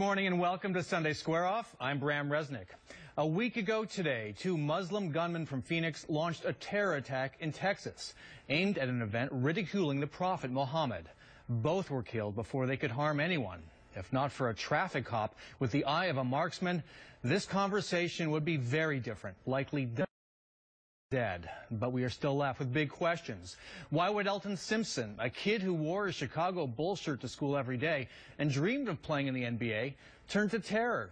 morning and welcome to Sunday Square Off. I'm Brahm Reznik. A week ago today, 2 Muslim gunmen from Phoenix launched a terror attack in Texas, aimed at an event ridiculing the Prophet Muhammad. Both were killed before they could harm anyone. If not for a traffic cop with the eye of a marksman, this conversation would be very different, likely dead. But we are still left with big questions. Why would Elton Simpson, a kid who wore a Chicago Bulls shirt to school every day and dreamed of playing in the NBA, turn to terror?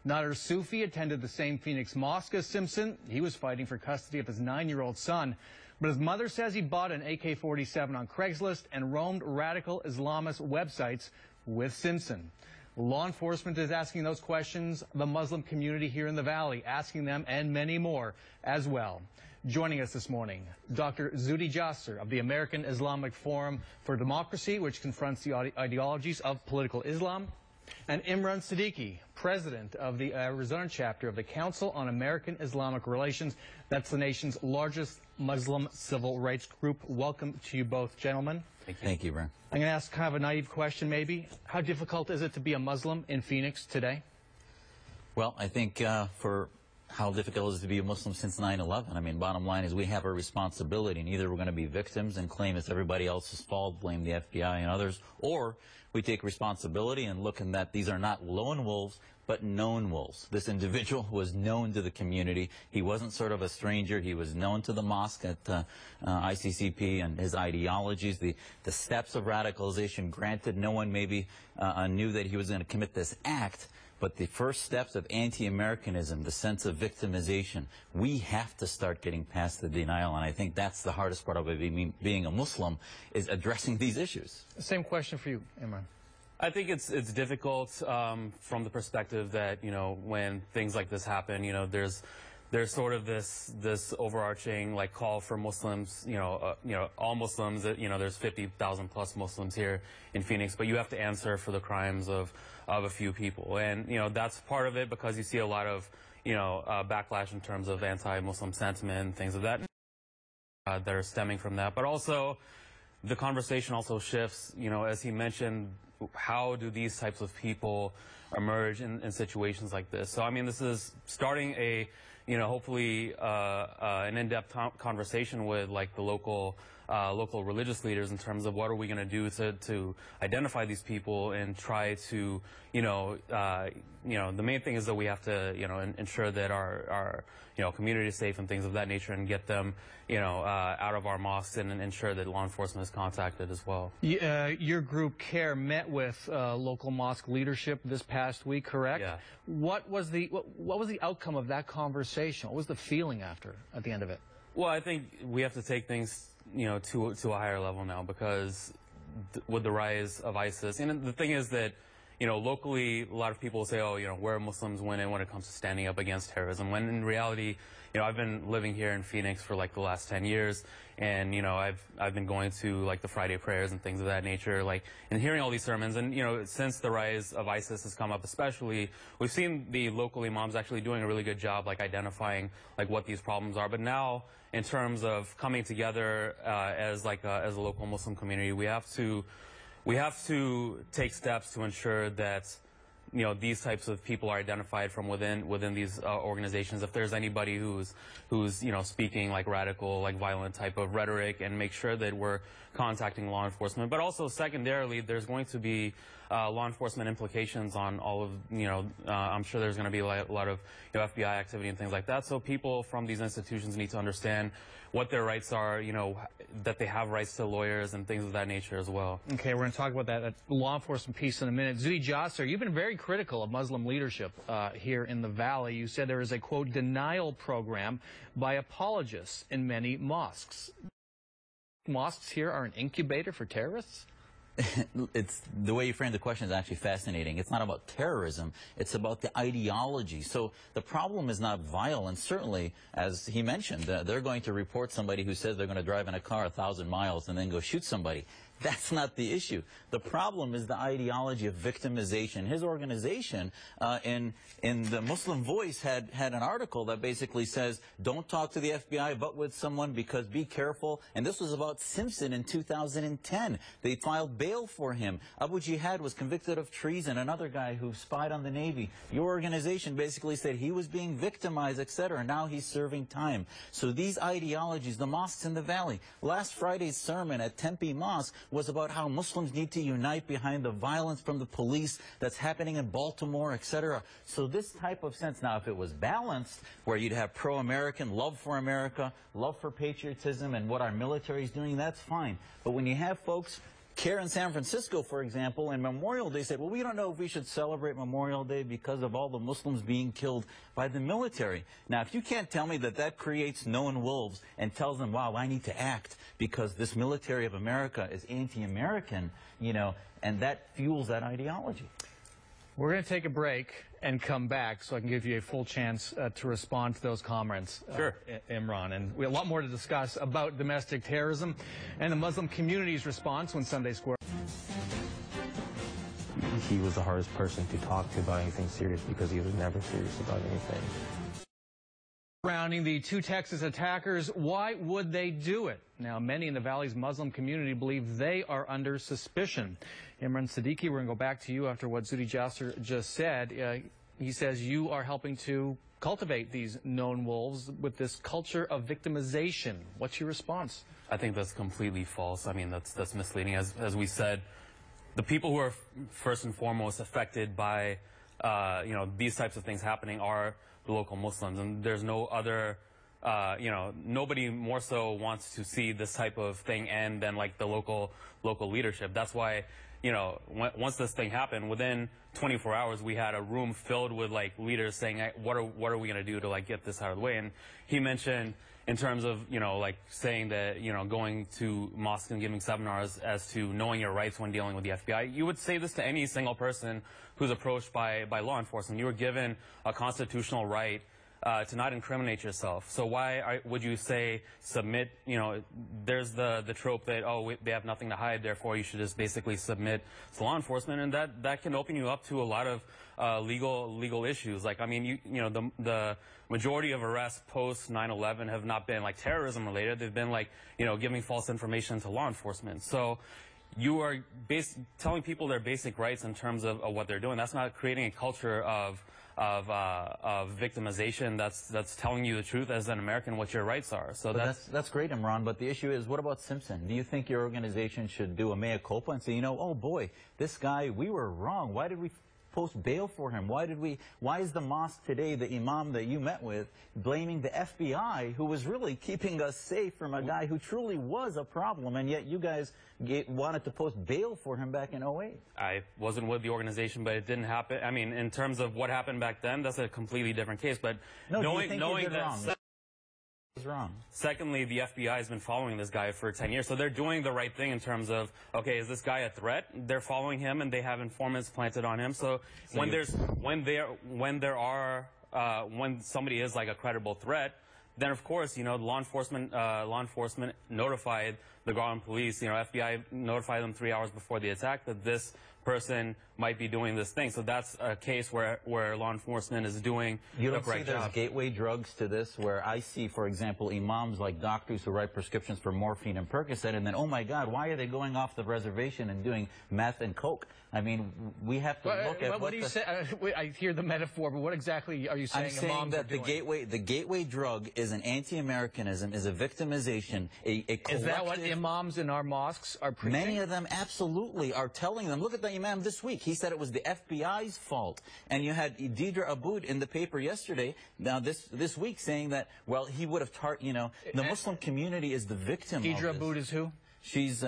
Nader Sufi attended the same Phoenix mosque as Simpson. He was fighting for custody of his 9-year-old son. But his mother says he bought an AK-47 on Craigslist and roamed radical Islamist websites with Simpson. Law enforcement is asking those questions, the Muslim community here in the Valley asking them, and many more as well. Joining us this morning, Dr. Zuhdi Jasser of the American Islamic Forum for Democracy, which confronts the ideologies of political Islam, and Imraan Siddiqi, president of the Arizona chapter of the Council on American Islamic Relations. That's the nation's largest Muslim civil rights group. Welcome to you both, gentlemen. Thank you, Brahm. I'm going to ask kind of a naive question, maybe. How difficult is it to be a Muslim in Phoenix today? Well, I think for how difficult it is to be a Muslim since 9/11. I mean, bottom line is we have a responsibility, and either we're going to be victims and claim it's everybody else's fault, blame the FBI and others, or we take responsibility and look in that these are not lone wolves, but known wolves. This individual was known to the community. He wasn't sort of a stranger. He was known to the mosque at ICCP and his ideologies, the steps of radicalization. Granted, no one maybe knew that he was going to commit this act, but the first steps of anti-Americanism, the sense of victimization, we have to start getting past the denial, and I think that's the hardest part of being a Muslim, is addressing these issues. Same question for you, Imraan. I think it's difficult from the perspective that, you know, when things like this happen, you know, there's sort of this overarching like call for Muslims, all Muslims. There's 50,000 plus Muslims here in Phoenix, but you have to answer for the crimes of a few people, and that's part of it because you see a lot of backlash in terms of anti-Muslim sentiment and things of that that are stemming from that. But also, the conversation also shifts. As he mentioned, how do these types of people emerge in situations like this? So I mean, this is starting a hopefully an in-depth conversation with like the local religious leaders in terms of what are we going to do to identify these people and try to the main thing is that we have to ensure that our community is safe and things of that nature, and get them out of our mosques, and ensure that law enforcement is contacted as well. Your group CAIR met with local mosque leadership this past week, correct? Yeah. What was the outcome of that conversation? What was the feeling at the end of it? Well, I think we have to take things to a higher level now, because with the rise of ISIS, and the thing is that locally, a lot of people say, oh, where Muslims win when it comes to standing up against terrorism, when in reality, I've been living here in Phoenix for like the last 10 years, and I've been going to like the Friday prayers and things of that nature, like, and hearing all these sermons, and since the rise of ISIS has come up, especially, we've seen the local imams actually doing a really good job like identifying like what these problems are. But now, in terms of coming together as a local Muslim community, we have to take steps to ensure that these types of people are identified from within these organizations. If there's anybody who's speaking like radical, like violent type of rhetoric, and make sure that we're contacting law enforcement. But also secondarily, there's going to be law enforcement implications on all of I'm sure there's going to be a lot of FBI activity and things like that. So people from these institutions need to understand what their rights are, that they have rights to lawyers and things of that nature as well. Okay, we're going to talk about that law enforcement piece in a minute. Zuhdi Jasser, you've been very critical of Muslim leadership here in the Valley. You said there is a, quote, denial program by apologists in many mosques. Mosques here are an incubator for terrorists? It's the way you frame the question is actually fascinating. It's not about terrorism, it's about the ideology. So the problem is not violence. Certainly, as he mentioned, they're going to report somebody who says they're going to drive in a car 1,000 miles and then go shoot somebody. That's not the issue. The problem is the ideology of victimization. His organization in the Muslim Voice had an article that basically says, don't talk to the FBI but with someone because be careful. And this was about Simpson in 2010. They filed bail for him. Abu Jihad was convicted of treason, another guy who spied on the Navy. Your organization basically said he was being victimized, etc. Now he's serving time. So these ideologies, the mosques in the valley. Last Friday's sermon at Tempe Mosque was about how Muslims need to unite behind the violence from the police that's happening in Baltimore, etc. So this type of sense, now if it was balanced, where you'd have pro-American, love for America, love for patriotism, and what our military is doing, that's fine. But when you have folks, CAIR in San Francisco, for example, in Memorial Day said, well, we don't know if we should celebrate Memorial Day because of all the Muslims being killed by the military. Now, if you can't tell me that that creates known wolves and tells them, wow, I need to act because this military of America is anti-American, you know, and that fuels that ideology. We're going to take a break and come back so I can give you a full chance to respond to those comments, sure. Imraan. And we have a lot more to discuss about domestic terrorism and the Muslim community's response when Sunday Square. He was the hardest person to talk to about anything serious because he was never serious about anything. Surrounding the two Texas attackers, why would they do it? Now, many in the Valley's Muslim community believe they are under suspicion. Imraan Siddiqi, we're going to go back to you after what Zuhdi Jasser just said. He says you are helping to cultivate these known wolves with this culture of victimization. What's your response? I think that's completely false. I mean, that's misleading. As we said, the people who are first and foremost affected by you know, these types of things happening are the local Muslims, and there's no other, you know, nobody more so wants to see this type of thing end than like the local leadership. That's why, you know, once this thing happened, within 24 hours, we had a room filled with like leaders saying, hey, what are we going to do to like get this out of the way? And he mentioned in terms of, you know, like saying that, you know, going to mosques and giving seminars as to knowing your rights when dealing with the FBI. You would say this to any single person who's approached by law enforcement. You were given a constitutional right to not incriminate yourself. So why would you say submit? You know, there's the trope that, oh, they have nothing to hide, therefore you should just basically submit to law enforcement, and that can open you up to a lot of legal issues. Like, I mean, you know, the majority of arrests post 9/11 have not been like terrorism related. They've been like, you know, giving false information to law enforcement. So you are telling people their basic rights in terms of what they're doing. That's not creating a culture of victimization. That's telling you the truth as an American what your rights are. So that's great, Imraan. But the issue is, what about Simpson? Do you think your organization should do a mea culpa and say, you know, oh boy, this guy, we were wrong. Why did we post bail for him? Why is the mosque today, the imam that you met with, blaming the FBI, who was really keeping us safe from a guy who truly was a problem, and yet you guys wanted to post bail for him back in 08? I wasn't with the organization, but it didn't happen. I mean, in terms of what happened back then, that's a completely different case. But no, knowing that wrong? Was wrong. Secondly, the FBI has been following this guy for 10 years, so they're doing the right thing in terms of, okay, is this guy a threat? They're following him, and they have informants planted on him. So when somebody is like a credible threat, then of course, you know, law enforcement notified the Garland police. You know, FBI notified them 3 hours before the attack that this person might be doing this thing. So that's a case where law enforcement is doing the right job. You don't see there's gateway drugs to this, where I see, for example, imams like doctors who write prescriptions for morphine and Percocet, and then, oh my God, why are they going off the reservation and doing meth and coke? I mean, we have to look at what do you say? I hear the metaphor, but what exactly are you saying? I'm saying that the gateway drug is an anti-Americanism, is a victimization, a collective. Is that what imams in our mosques are preaching? Many of them absolutely are telling them. Look at the imam this week. He said it was the FBI's fault. And you had Deidre Aboud in the paper yesterday, now this week, saying that, well, he would have, you know, the Muslim community is the victim. Deidre Aboud is who? She's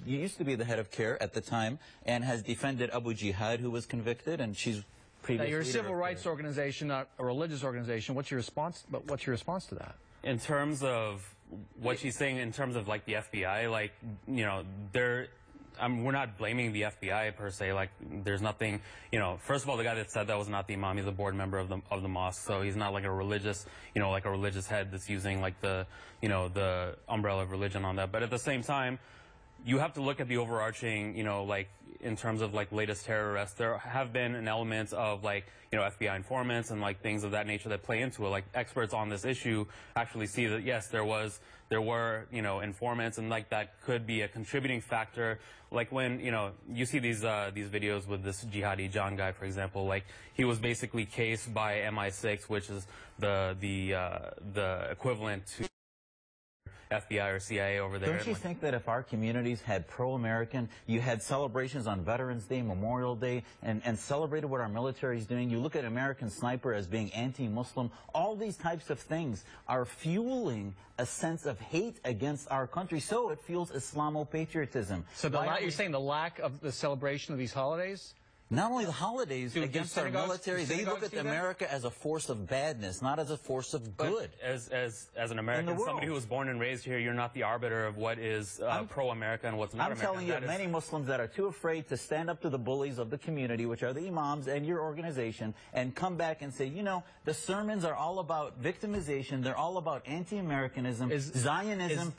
used to be the head of CAIR at the time, and has defended Abu Jihad, who was convicted, and she's previous. Now, you're a civil rights organization, not a religious organization. What's your response? But what's your response to that? In terms of what she's saying, in terms of like the FBI, like, you know, we're not blaming the FBI per se. Like, there's nothing, you know. First of all, the guy that said that was not the imam. He's a board member of the mosque, so he's not like a religious, you know, like a religious head that's using like the, you know, the umbrella of religion on that. But at the same time, you have to look at the overarching, like in terms of like latest terror arrests, there have been an element of like, FBI informants and like things of that nature that play into it. Like experts on this issue actually see that yes, there were, informants, and like that could be a contributing factor. Like when, you see these videos with this Jihadi John guy, for example, like he was basically cased by MI6, which is the equivalent to FBI or CIA over there. Don't you think that if our communities had pro-American, you had celebrations on Veterans Day, Memorial Day, and celebrated what our military is doing, you look at American Sniper as being anti-Muslim, all these types of things are fueling a sense of hate against our country, so it fuels Islamo-patriotism. So you're saying the lack of the celebration of these holidays? Not only the holidays against our military, they look at America as a force of badness, not as a force of good. As an American, somebody who was born and raised here, you're not the arbiter of what is pro-America and what's not American. I'm telling you, many Muslims that are too afraid to stand up to the bullies of the community, which are the imams and your organization, and come back and say, the sermons are all about victimization, they're all about anti-Americanism, Zionism,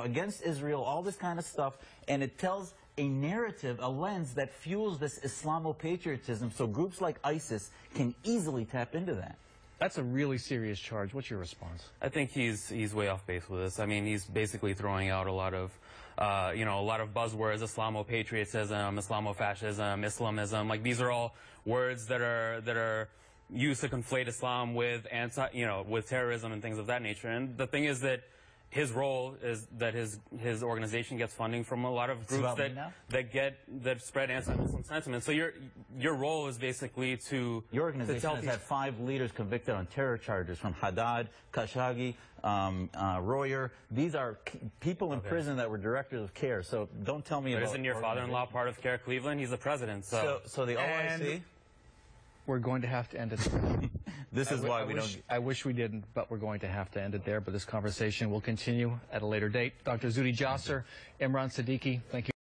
against Israel, all this kind of stuff, and it tells a narrative, a lens that fuels this Islamo-patriotism, so groups like ISIS can easily tap into that. That's a really serious charge. What's your response? I think he's way off base with this. I mean, he's basically throwing out a lot of buzzwords: Islamo-patriotism, Islamo-fascism, Islamism. Like these are all words that are used to conflate Islam with with terrorism and things of that nature. And the thing is that his role is that his organization gets funding from a lot of groups that spread anti-Muslim sentiment. So your role is basically to your organization has had 5 leaders convicted on terror charges, from Haddad, Khashoggi, Royer. These are people in prison that were directors of CAIR. So don't tell me about. Isn't your father-in-law part of CAIR Cleveland? He's the president. So the OIC. We're going to have to end it. This is why we don't. I wish we didn't, but we're going to have to end it there. But this conversation will continue at a later date. Dr. Zuhdi Jasser, Imraan Siddiqi, thank you.